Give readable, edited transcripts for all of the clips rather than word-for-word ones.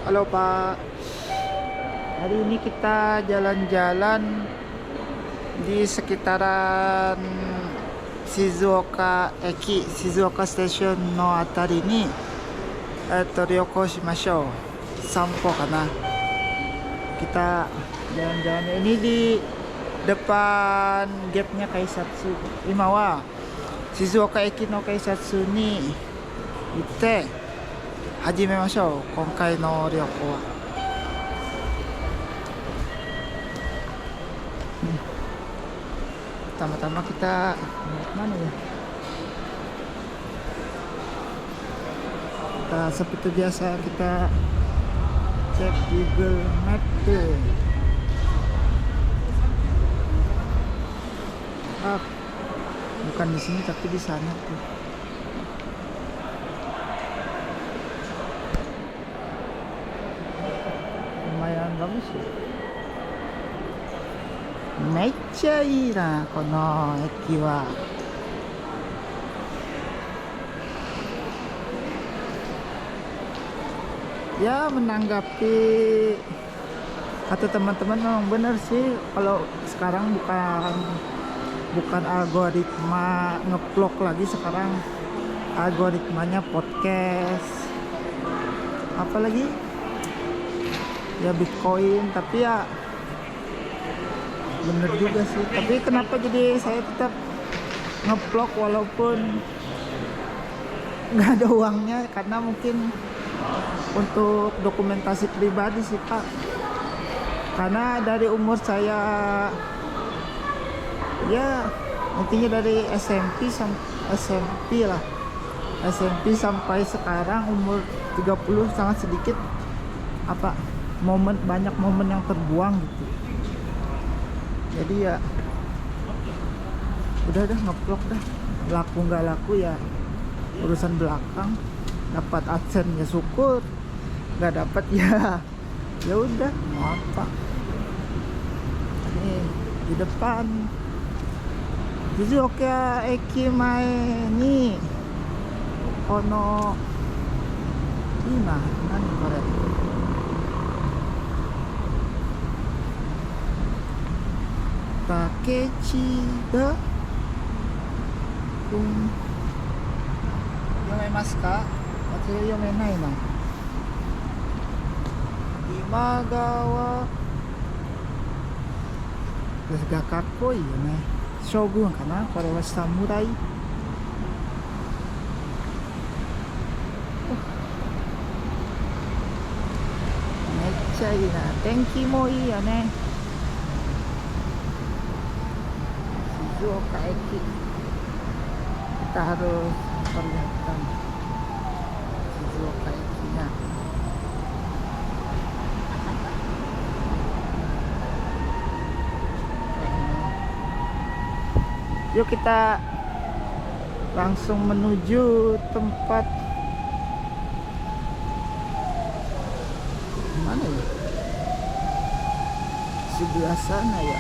Halo Pak, hari ini kita jalan-jalan di sekitaran Shizuoka Eki, Shizuoka Station no atari ni ryoko shimashou. Sampo kana. Kita jalan-jalan ini di depan gate-nya Kaisatsu. Ima wa Shizuoka Eki no Kaisatsu ni itte hajimemashou. Konkai no ryoko wa. Pertama-tama kita mana ya? Kita seperti biasa kita cek Google Map tuh. Bukan di sini tapi di sana tuh. Lumayan bagus ya. めっちゃいいなこの駅は。Ya, menanggapi kata teman-teman memang benar sih, kalau sekarang bukan algoritma ngeplok lagi, sekarang algoritmanya podcast, apalagi ya Bitcoin. Tapi ya bener juga sih, tapi kenapa jadi saya tetap ngeplok walaupun nggak ada uangnya, karena mungkin untuk dokumentasi pribadi sih Pak. Karena dari umur saya, ya intinya dari SMP lah, SMP sampai sekarang umur 30 sangat sedikit banyak momen yang terbuang gitu. Jadi ya udah ngeplok dah, laku nggak laku ya urusan belakang. Dapat AdSense ya syukur, nggak dapat ya udah, mau apa. Ini di depan Shizuoka Eki mae ni kono ima nani kore, Takechida yomemasu ka?私は読めないな。今川ですがかっこいいよね。将軍かな、これは侍。めっちゃいいな、天気もいいよね。静岡駅、kita harus perlihatkan Shizuoka Eki-nya. Yuk kita langsung menuju tempat mana ya? Sebelah sana ya.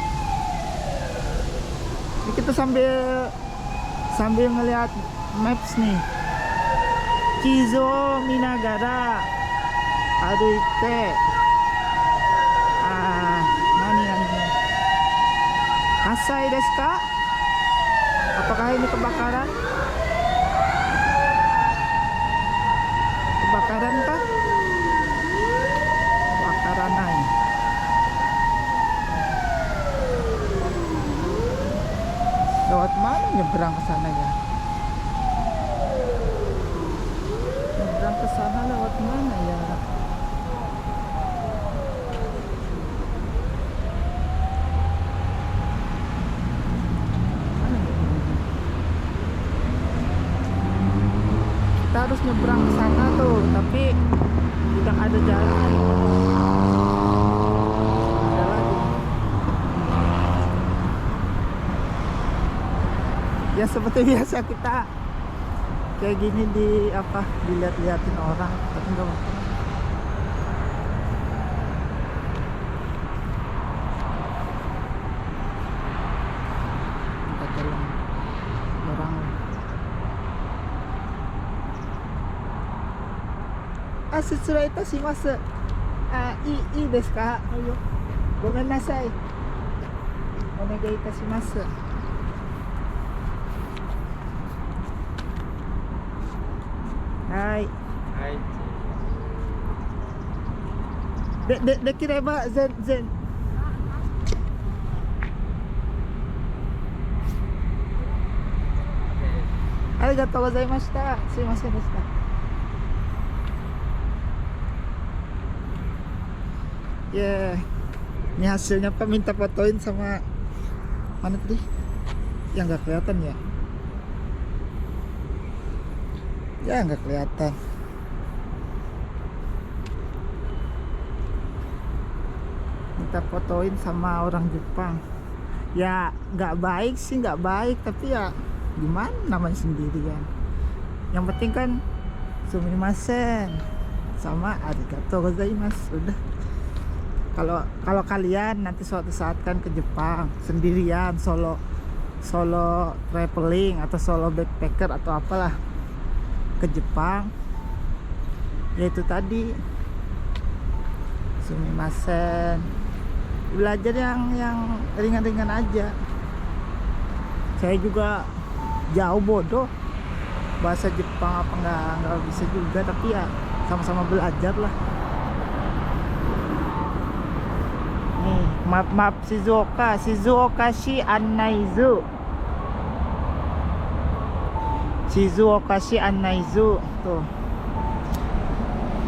Ini kita sambil ngelihat maps nih. Kizo minagara aruite nani Kasai desu ka? Apakah ini kebakaran? Kebakaran kah? Kebakaran naik. Lewat mana nyebrang ke sana ya? Nyebrang ke sana lewat mana ya? Mana ya? Kita harus nyebrang ke sana tuh, tapi tidak ada jalan. Ada lagi. Ya seperti biasa kita kayak gini dilihat-liatin orang, tapi nggak apa-apa. Kita jalan orang. 失礼いたします。いいですか？ごめんなさい。お願いいたします。はい。できれば全然。ありがとうございました。すいませんでした。Ya, ini hasilnya Pak, minta fotoin sama mana tadi? Yang nggak kelihatan ya? Ya nggak kelihatan. Minta fotoin sama orang Jepang. Ya nggak baik sih, nggak baik, tapi ya gimana, namanya sendirian. Yang penting kan sumimasen sama arigatou gozaimasu. Udah. Kalau kalian nanti suatu saat kan ke Jepang sendirian, solo traveling atau solo backpacker atau apalah ke Jepang, yaitu tadi sumimasen, belajar yang ringan-ringan aja. Saya juga jauh bodoh bahasa Jepang, apa nggak bisa juga, tapi ya sama-sama belajar lah. Nih, maaf Shizuoka Shi Annaizu. Shizuoka Shi Annaizu tuh.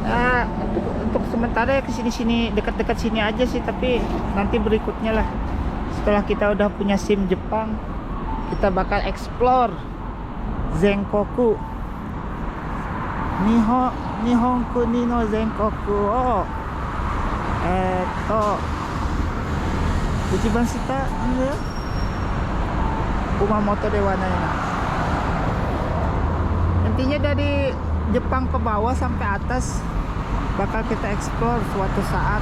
Nah, untuk sementara ya kesini-sini, dekat-dekat sini aja sih, tapi nanti berikutnya lah, setelah kita udah punya SIM Jepang, kita bakal explore Zenkoku. Nihonku ni no Zenkoku o Ichiban shita ya, Kumamoto Dewanaya. Intinya dari Jepang ke bawah sampai atas bakal kita explore suatu saat,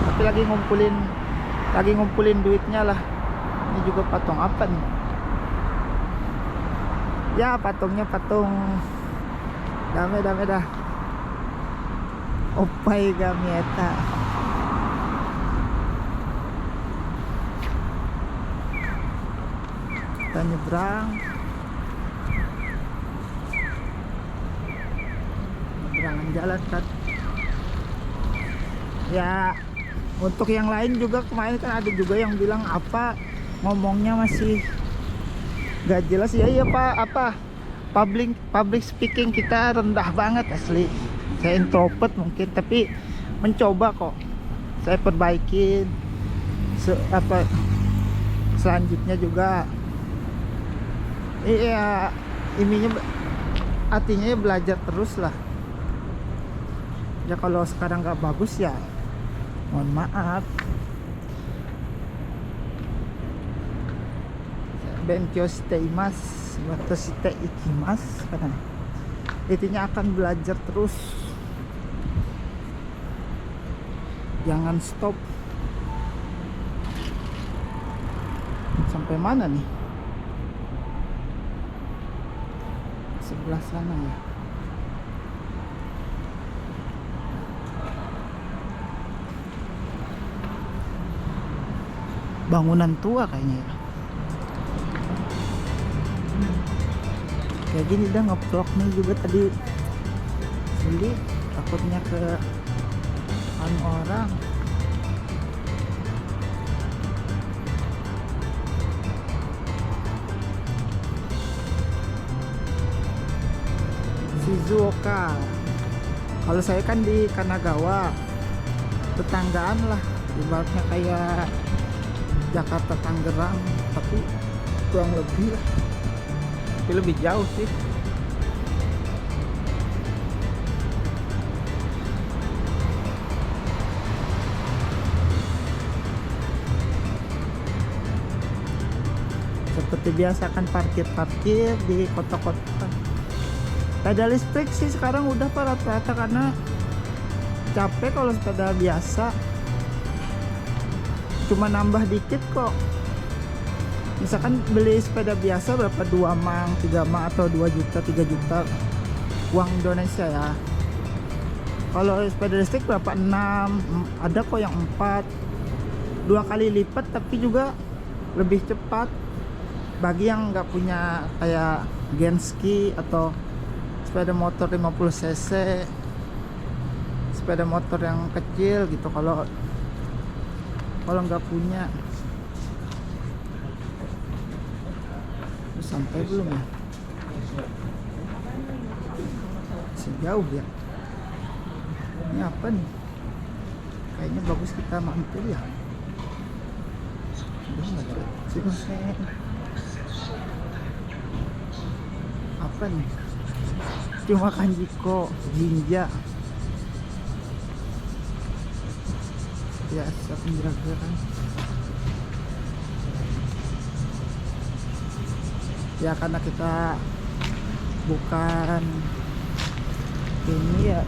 tapi lagi ngumpulin duitnya lah. Ini juga patung apa nih? Ya patungnya patung dame dah. Oppai ga mieta. Kita nyebrang jalan kan. Ya untuk yang lain juga, kemarin kan ada juga yang bilang apa, ngomongnya masih gak jelas ya. Iya Pak, apa public speaking kita rendah banget asli. Saya introvert mungkin, tapi mencoba kok. Saya perbaikin selanjutnya juga. Iya, artinya belajar terus lah. Ya kalau sekarang nggak bagus ya mohon maaf. Benkyou shiteimasu, watashi shite ikimasu. Karena intinya akan belajar terus, jangan stop. Sampai mana nih? Sebelah sana ya. Bangunan tua kayaknya ya. Kayak gini dah ngeplok nih juga tadi sulit, takutnya ke orang. Shizuoka. Kalau saya kan di Kanagawa, tetanggaan lah, ibaratnya kayak Jakarta Tangerang, tapi kurang lebih lah, tapi lebih jauh sih. Seperti biasa kan parkir di kota-kota. Sepeda listrik sih sekarang udah rata-rata, karena capek kalau sepeda biasa. Cuma nambah dikit kok. Misalkan beli sepeda biasa berapa, 2 mang, 3 mang, atau 2 juta, 3 juta uang Indonesia ya. Kalau sepeda listrik berapa? 6, ada kok yang 4, 2 kali lipat, tapi juga lebih cepat. Bagi yang nggak punya kayak Genski atau sepeda motor 50 cc, sepeda motor yang kecil gitu, kalau nggak punya. Terus sampai belum ya? Sejauh ya. Ini apa nih? Kayaknya bagus kita mampir ya. Udah nggak ada sih. Apa nih? Cuma Kanjiko Jinja. Ya, siapa gerak-gerak. Ya karena kita bukan ini ya,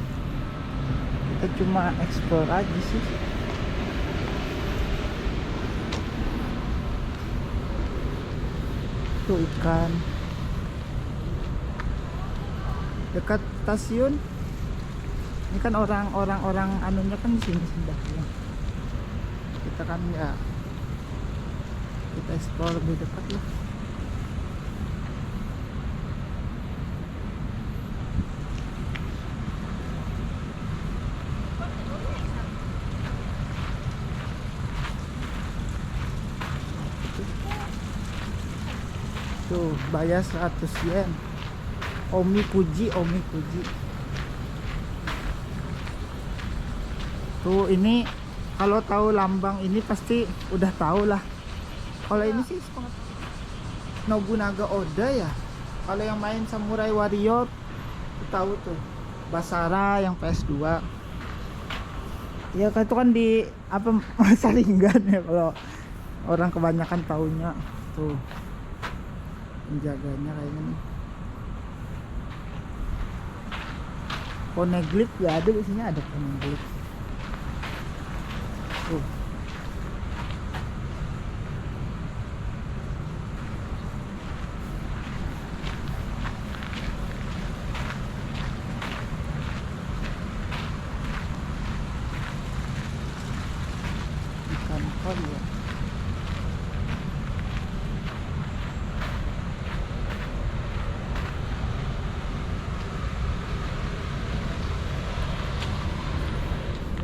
kita cuma explore aja sih. Tuh ikan dekat stasiun. Ini kan orang anunya kan di sini sebelahnya. Kita kan ya, kita explore lebih dekat lah. Tuh bayar 100 yen. Omikuji. Tuh ini kalau tahu lambang ini pasti udah tahu lah. Kalau ini sih Nobunaga Oda ya. Kalau yang main Samurai Warrior tahu tuh, Basara yang PS2. Ya kan itu kan di apa Sharingan ya, kalau orang kebanyakan taunya. Tuh penjaganya kayaknya nih. Poneglyph ya ada, biasanya ada Poneglyph. Tuh. Ikan koi ya.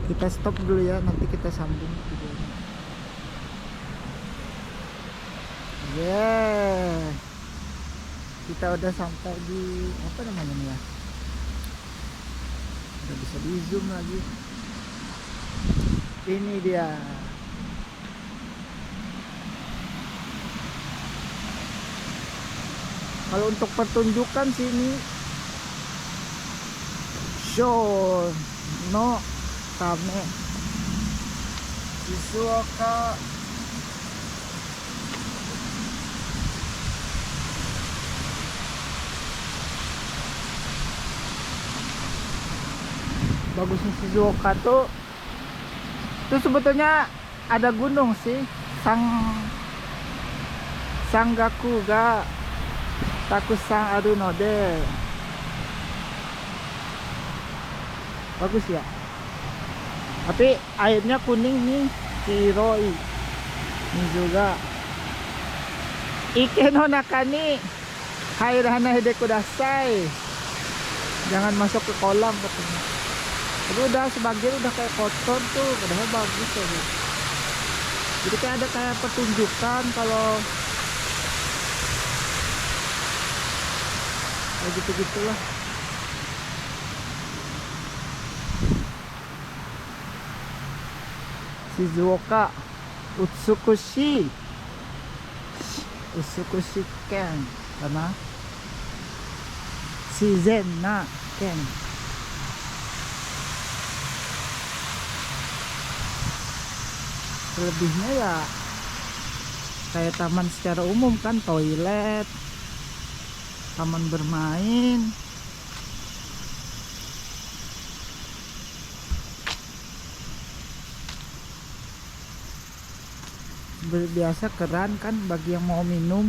Kita stop dulu ya, nanti kita sambung videonya. Yeah, kita udah sampai di apa namanya nih ya, udah bisa di zoom lagi. Ini dia. Kalau untuk pertunjukan sini show no Kame Shizuoka bagusnya Shizuoka tuh sebetulnya ada gunung sih, Sangaku ga Takusan Arunode. Bagus ya. Tapi airnya kuning nih, Kiroi. Ini juga Ike no nakani hairana hide kudasai. Jangan masuk ke kolam katanya. Tapi udah sebagian udah kayak kotor tuh, padahal bagus ya. Jadi kayak ada kayak pertunjukan kalau kayak gitu-gitulah. Shizuoka Utsukushi Ken karena Shizen na Ken. Selebihnya ya kayak taman secara umum kan, toilet, taman bermain. Biasa keran kan bagi yang mau minum.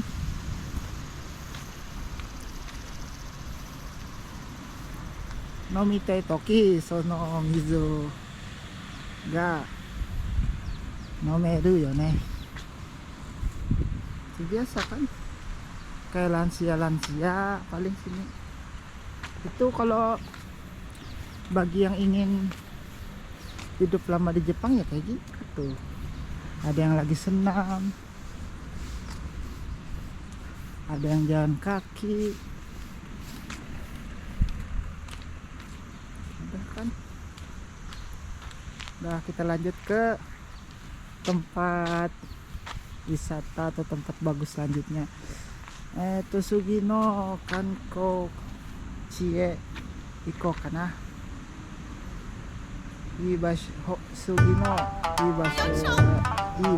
Nomite toki sono mizu ga nomeru yo ne. Itu biasa kan, kayak lansia-lansia paling sini. Itu kalau bagi yang ingin hidup lama di Jepang ya kayak gitu. Ada yang lagi senam, ada yang jalan kaki. Udah kan. Udah, kita lanjut ke tempat wisata atau tempat bagus selanjutnya. Tsugi no kankou chie iko kana. Ii basho, Tsugi no ii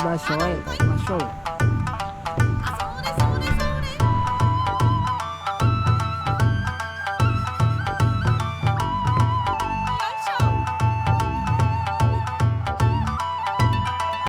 basho e ikimashou.